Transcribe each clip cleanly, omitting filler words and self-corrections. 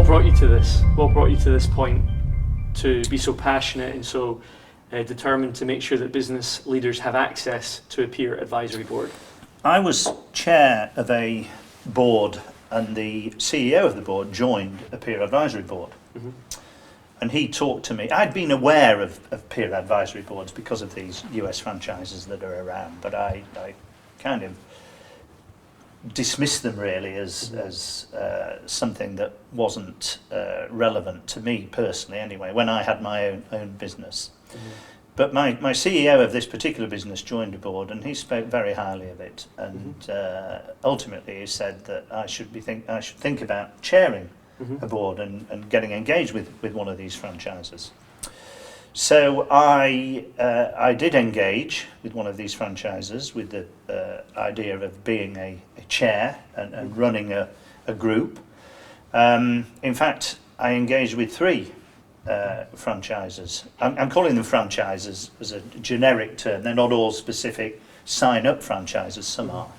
brought you to this? What brought you to this point to be so passionate and so determined to make sure that business leaders have access to a peer advisory board? I was chair of a board, and the CEO of the board joined a peer advisory board. Mm-hmm. And he talked to me. I'd been aware of peer advisory boards because of these US franchises that are around, but I kind of dismissed them really as something that wasn't relevant to me personally anyway, when I had my own business. Mm-hmm. But my CEO of this particular business joined a board, and he spoke very highly of it, and ultimately he said that I should think about chairing a board and getting engaged with one of these franchises. So I did engage with one of these franchises with the idea of being a chair and running a group. In fact, I engaged with three franchises. I'm calling them franchises as a generic term. They're not all specific sign-up franchises, some are.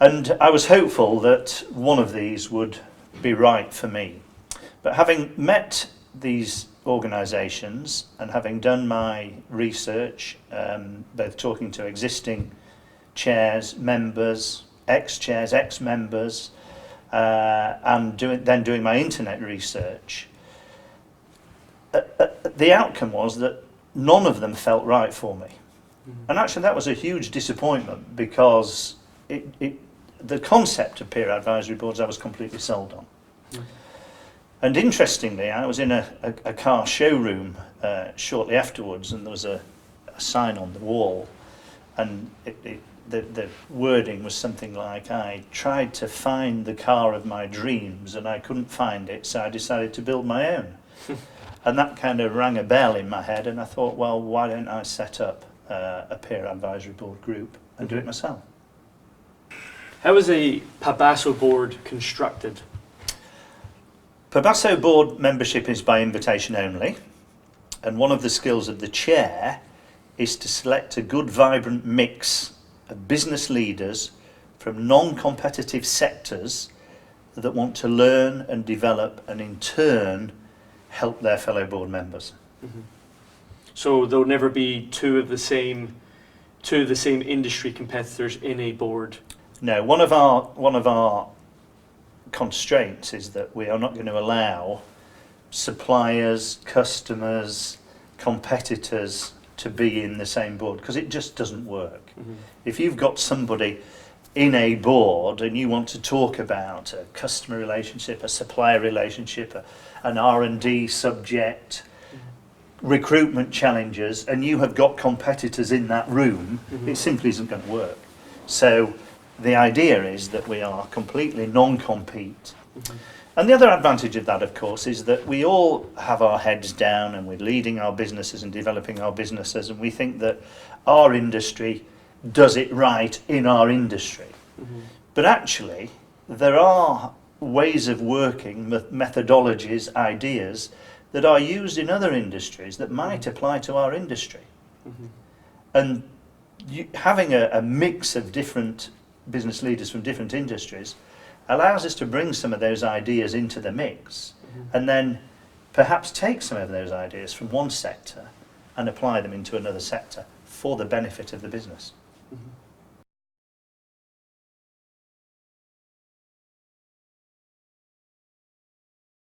And I was hopeful that one of these would be right for me. But having met these organisations and having done my research, both talking to existing chairs, members, ex-chairs, ex-members, and doing my internet research, the outcome was that none of them felt right for me. And actually that was a huge disappointment, because the concept of peer advisory boards I was completely sold on. And interestingly, I was in a car showroom shortly afterwards, and there was a sign on the wall, and the wording was something like, I tried to find the car of my dreams and I couldn't find it, so I decided to build my own. And that kind of rang a bell in my head, and I thought, well, why don't I set up a peer advisory board group and do it myself? How is a Pabasso board constructed? Pabasso board membership is by invitation only, and one of the skills of the chair is to select a good, vibrant mix of business leaders from non-competitive sectors that want to learn and develop, and in turn help their fellow board members. Mm-hmm. So there'll never be two of the same industry competitors in a board? No, one of our constraints is that we are not going to allow suppliers, customers, competitors to be in the same board, because it just doesn't work. Mm-hmm. If you've got somebody in a board and you want to talk about a customer relationship, a supplier relationship, an R&D subject, recruitment challenges, and you have got competitors in that room, it simply isn't going to work. So the idea is that we are completely non-compete. And the other advantage of that, of course, is that we all have our heads down and we're leading our businesses and developing our businesses, and we think that our industry does it right in our industry. But actually, there are ways of working, methodologies, ideas that are used in other industries that might apply to our industry. And having a mix of different business leaders from different industries allows us to bring some of those ideas into the mix, and then perhaps take some of those ideas from one sector and apply them into another sector for the benefit of the business.